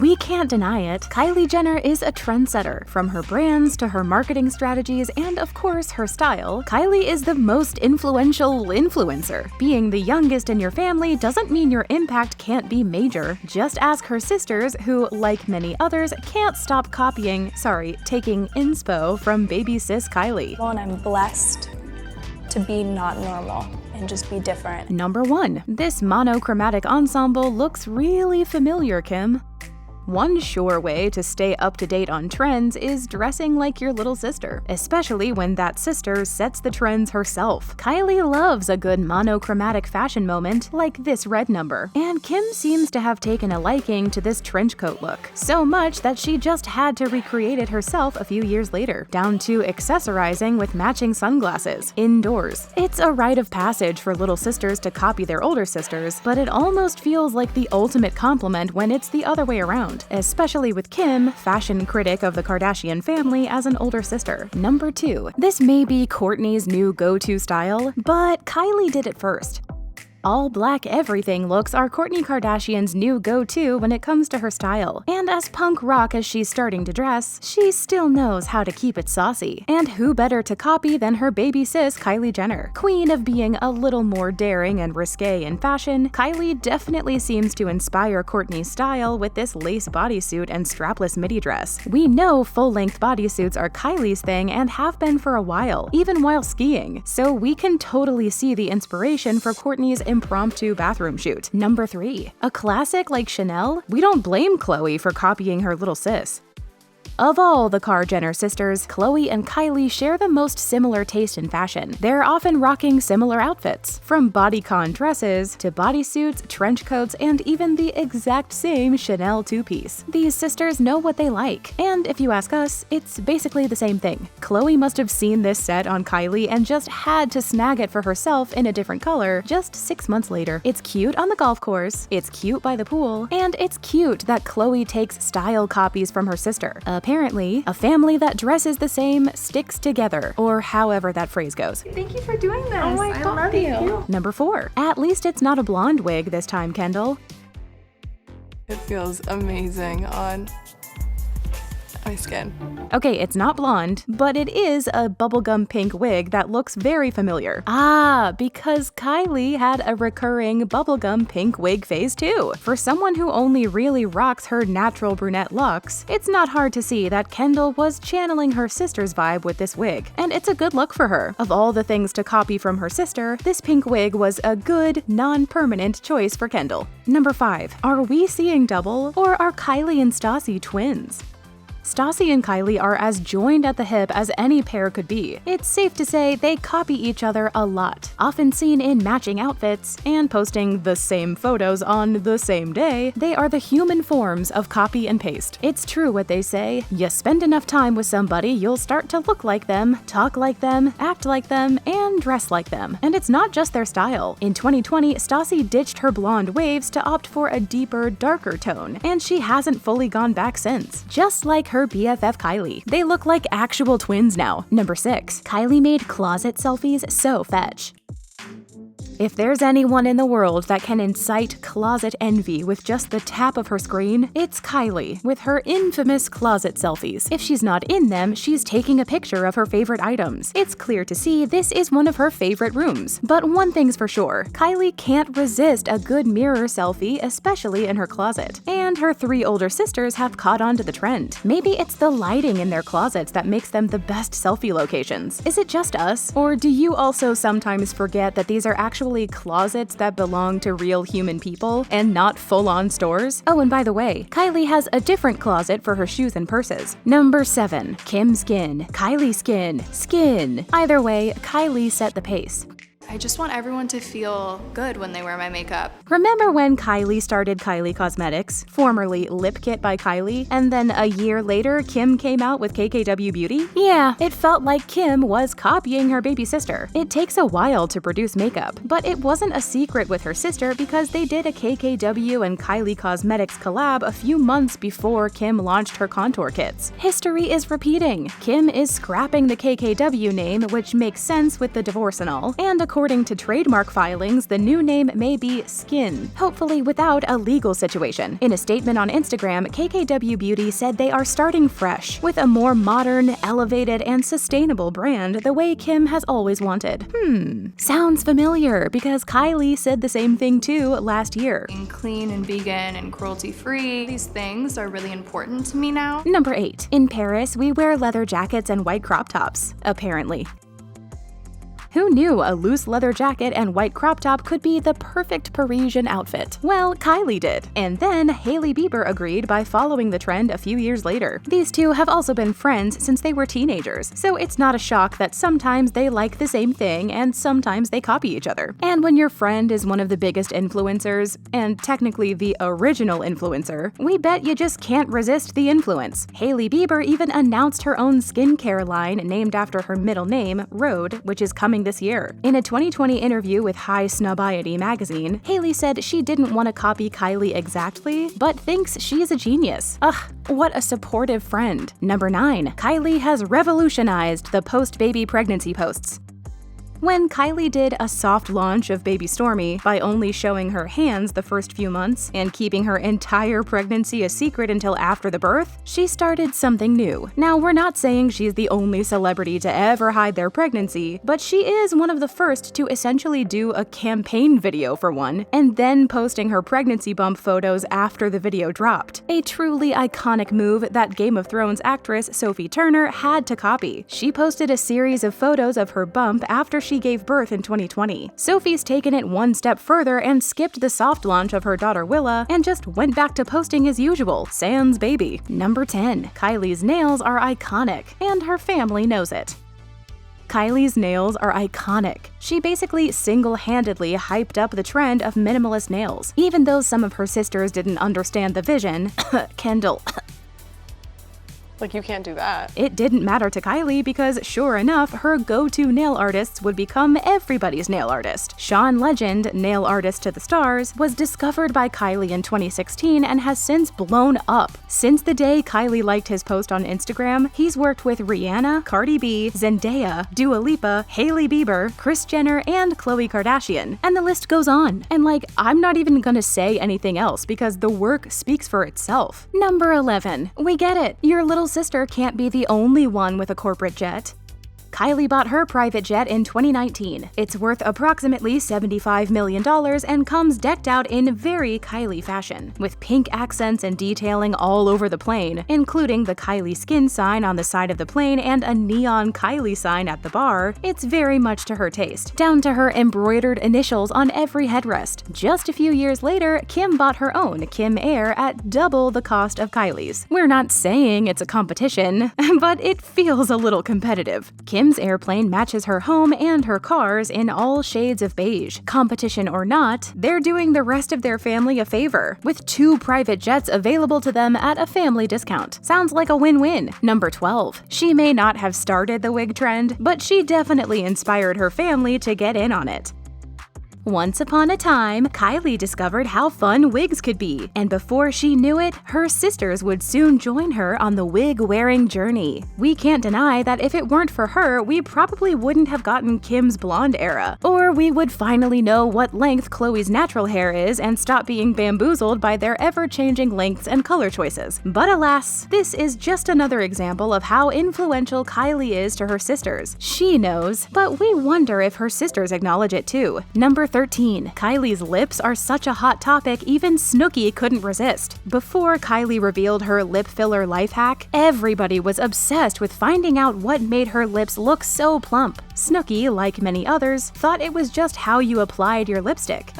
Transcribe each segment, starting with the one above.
We can't deny it, Kylie Jenner is a trendsetter. From her brands to her marketing strategies and, of course, her style, Kylie is the most influential influencer. Being the youngest in your family doesn't mean your impact can't be major. Just ask her sisters who, like many others, can't stop taking inspo from baby sis Kylie. Well, and I'm blessed to be not normal and just be different. Number 1. This monochromatic ensemble looks really familiar, Kim. One sure way to stay up to date on trends is dressing like your little sister, especially when that sister sets the trends herself. Kylie loves a good monochromatic fashion moment like this red number, and Kim seems to have taken a liking to this trench coat look, so much that she just had to recreate it herself a few years later, down to accessorizing with matching sunglasses, indoors. It's a rite of passage for little sisters to copy their older sisters, but it almost feels like the ultimate compliment when it's the other way around. Especially with Kim, fashion critic of the Kardashian family, as an older sister. Number 2. This may be Kourtney's new go-to style, but Kylie did it first. All black everything looks are Kourtney Kardashian's new go-to when it comes to her style. And as punk rock as she's starting to dress, she still knows how to keep it saucy. And who better to copy than her baby sis Kylie Jenner? Queen of being a little more daring and risque in fashion, Kylie definitely seems to inspire Kourtney's style with this lace bodysuit and strapless midi dress. We know full-length bodysuits are Kylie's thing and have been for a while, even while skiing. So we can totally see the inspiration for Kourtney's impromptu bathroom shoot. Number 3. A classic like Chanel? We don't blame Khloe for copying her little sis. Of all the Kar Jenner sisters, Khloe and Kylie share the most similar taste in fashion. They're often rocking similar outfits, from bodycon dresses to bodysuits, trench coats, and even the exact same Chanel two-piece. These sisters know what they like, and if you ask us, it's basically the same thing. Khloe must have seen this set on Kylie and just had to snag it for herself in a different color just 6 months later. It's cute on the golf course, it's cute by the pool, and it's cute that Khloe takes style copies from her sister. Apparently, a family that dresses the same sticks together, or however that phrase goes. Thank you for doing this. Oh my God, love you. Number 4. At least it's not a blonde wig this time, Kendall. It feels amazing on my skin. Okay, it's not blonde, but it is a bubblegum pink wig that looks very familiar. Ah, because Kylie had a recurring bubblegum pink wig phase too. For someone who only really rocks her natural brunette looks, it's not hard to see that Kendall was channeling her sister's vibe with this wig, and it's a good look for her. Of all the things to copy from her sister, this pink wig was a good, non-permanent choice for Kendall. Number 5. Are we seeing double, or are Kylie and Stassi twins? Stassi and Kylie are as joined at the hip as any pair could be. It's safe to say they copy each other a lot, often seen in matching outfits and posting the same photos on the same day. They are the human forms of copy and paste. It's true what they say, you spend enough time with somebody, you'll start to look like them, talk like them, act like them, and dress like them. And it's not just their style. In 2020, Stassi ditched her blonde waves to opt for a deeper, darker tone, and she hasn't fully gone back since. Just like her BFF Kylie. They look like actual twins now. Number 6. Kylie made closet selfies so fetch. If there's anyone in the world that can incite closet envy with just the tap of her screen, it's Kylie, with her infamous closet selfies. If she's not in them, she's taking a picture of her favorite items. It's clear to see this is one of her favorite rooms. But one thing's for sure, Kylie can't resist a good mirror selfie, especially in her closet. And her 3 older sisters have caught on to the trend. Maybe it's the lighting in their closets that makes them the best selfie locations. Is it just us? Or do you also sometimes forget that these are actually closets that belong to real human people and not full-on stores? Oh, and by the way, Kylie has a different closet for her shoes and purses. Number 7. Kim skin, Kylie skin, skin. Either way, Kylie set the pace. I just want everyone to feel good when they wear my makeup. Remember when Kylie started Kylie Cosmetics, formerly Lip Kit by Kylie, and then a year later Kim came out with KKW Beauty? Yeah, it felt like Kim was copying her baby sister. It takes a while to produce makeup, but it wasn't a secret with her sister because they did a KKW and Kylie Cosmetics collab a few months before Kim launched her contour kits. History is repeating. Kim is scrapping the KKW name, which makes sense with the divorce and all, and according According to trademark filings, the new name may be Skin, hopefully without a legal situation. In a statement on Instagram, KKW Beauty said they are starting fresh, with a more modern, elevated, and sustainable brand the way Kim has always wanted. Sounds familiar, because Kylie said the same thing too last year. Being clean and vegan and cruelty-free, these things are really important to me now. Number 8. In Paris, we wear leather jackets and white crop tops, apparently. Who knew a loose leather jacket and white crop top could be the perfect Parisian outfit? Well, Kylie did. And then Hailey Bieber agreed by following the trend a few years later. These two have also been friends since they were teenagers, so it's not a shock that sometimes they like the same thing and sometimes they copy each other. And when your friend is one of the biggest influencers, and technically the original influencer, we bet you just can't resist the influence. Hailey Bieber even announced her own skincare line named after her middle name, Rhode, which is coming this year. In a 2020 interview with High Snobiety magazine, Hailey said she didn't want to copy Kylie exactly, but thinks she is a genius. Ugh, what a supportive friend. Number 9. Kylie has revolutionized the post-baby pregnancy posts. When Kylie did a soft launch of baby Stormy by only showing her hands the first few months and keeping her entire pregnancy a secret until after the birth, she started something new. Now, we're not saying she's the only celebrity to ever hide their pregnancy, but she is one of the first to essentially do a campaign video for one, and then posting her pregnancy bump photos after the video dropped. A truly iconic move that Game of Thrones actress Sophie Turner had to copy. She posted a series of photos of her bump after she gave birth in 2020. Sophie's taken it one step further and skipped the soft launch of her daughter Willa and just went back to posting as usual, sans baby. Number 10. Kylie's nails are iconic, and her family knows it. Kylie's nails are iconic. She basically single-handedly hyped up the trend of minimalist nails. Even though some of her sisters didn't understand the vision, Kendall, Like, you can't do that. it didn't matter to Kylie because, sure enough, her go-to nail artists would become everybody's nail artist. Sean Legend, nail artist to the stars, was discovered by Kylie in 2016 and has since blown up. Since the day Kylie liked his post on Instagram, he's worked with Rihanna, Cardi B, Zendaya, Dua Lipa, Hailey Bieber, Kris Jenner, and Khloe Kardashian. And the list goes on. And I'm not even gonna say anything else because the work speaks for itself. Number 11. We get it. Your little sister can't be the only one with a corporate jet. Kylie bought her private jet in 2019. It's worth approximately $75 million and comes decked out in very Kylie fashion, with pink accents and detailing all over the plane, including the Kylie skin sign on the side of the plane and a neon Kylie sign at the bar. It's very much to her taste, down to her embroidered initials on every headrest. Just a few years later, Kim bought her own Kim Air at double the cost of Kylie's. We're not saying it's a competition, but it feels a little competitive. Kim's airplane matches her home and her cars in all shades of beige. Competition or not, they're doing the rest of their family a favor, with 2 private jets available to them at a family discount. Sounds like a win-win. Number 12. She may not have started the wig trend, but she definitely inspired her family to get in on it. Once upon a time, Kylie discovered how fun wigs could be, and before she knew it, her sisters would soon join her on the wig-wearing journey. We can't deny that if it weren't for her, we probably wouldn't have gotten Kim's blonde era, or we would finally know what length Khloe's natural hair is and stop being bamboozled by their ever-changing lengths and color choices. But alas, this is just another example of how influential Kylie is to her sisters. She knows, but we wonder if her sisters acknowledge it too. Number 13. Kylie's lips are such a hot topic even Snooki couldn't resist. Before Kylie revealed her lip filler life hack, everybody was obsessed with finding out what made her lips look so plump. Snooki, like many others, thought it was just how you applied your lipstick.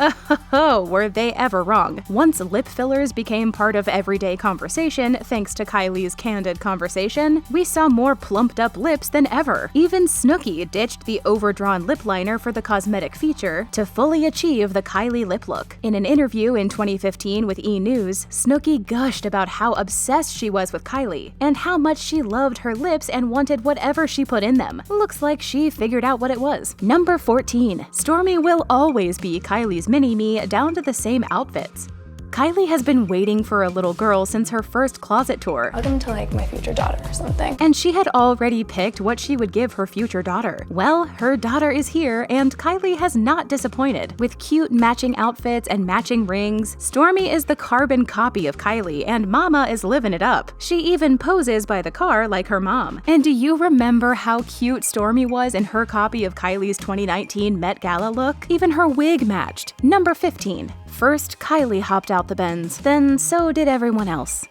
Oh, were they ever wrong. Once lip fillers became part of everyday conversation, thanks to Kylie's candid conversation, we saw more plumped up lips than ever. Even Snooki ditched the overdrawn lip liner for the cosmetic feature to fully achieve the Kylie lip look. In an interview in 2015 with E! News, Snooki gushed about how obsessed she was with Kylie, and how much she loved her lips and wanted whatever she put in them. Looks like she figured out what it was. Number 14. Stormy will always be Kylie's mini-me down to the same outfits. Kylie has been waiting for a little girl since her first closet tour. Welcome to like my future daughter or something. And she had already picked what she would give her future daughter. Well, her daughter is here, and Kylie has not disappointed. With cute matching outfits and matching rings, Stormi is the carbon copy of Kylie, and Mama is living it up. She even poses by the car like her mom. And do you remember how cute Stormi was in her copy of Kylie's 2019 Met Gala look? Even her wig matched. Number 15. First, Kylie hopped out the Benz, then so did everyone else.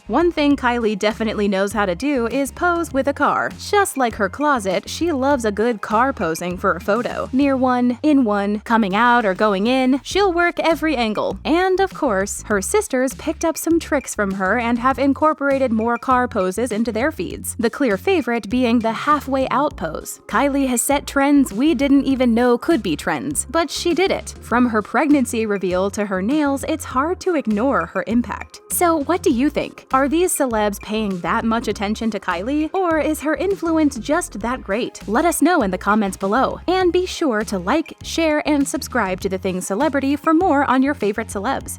One thing Kylie definitely knows how to do is pose with a car. Just like her closet, she loves a good car posing for a photo. Near one, in one, coming out or going in, she'll work every angle. And of course, her sisters picked up some tricks from her and have incorporated more car poses into their feeds. The clear favorite being the halfway out pose. Kylie has set trends we didn't even know could be trends, but she did it. From her pregnancy reveal to her nails, it's hard to ignore her impact. So what do you think? Are these celebs paying that much attention to Kylie? Or is her influence just that great? Let us know in the comments below. And be sure to like, share, and subscribe to The Thing Celebrity for more on your favorite celebs.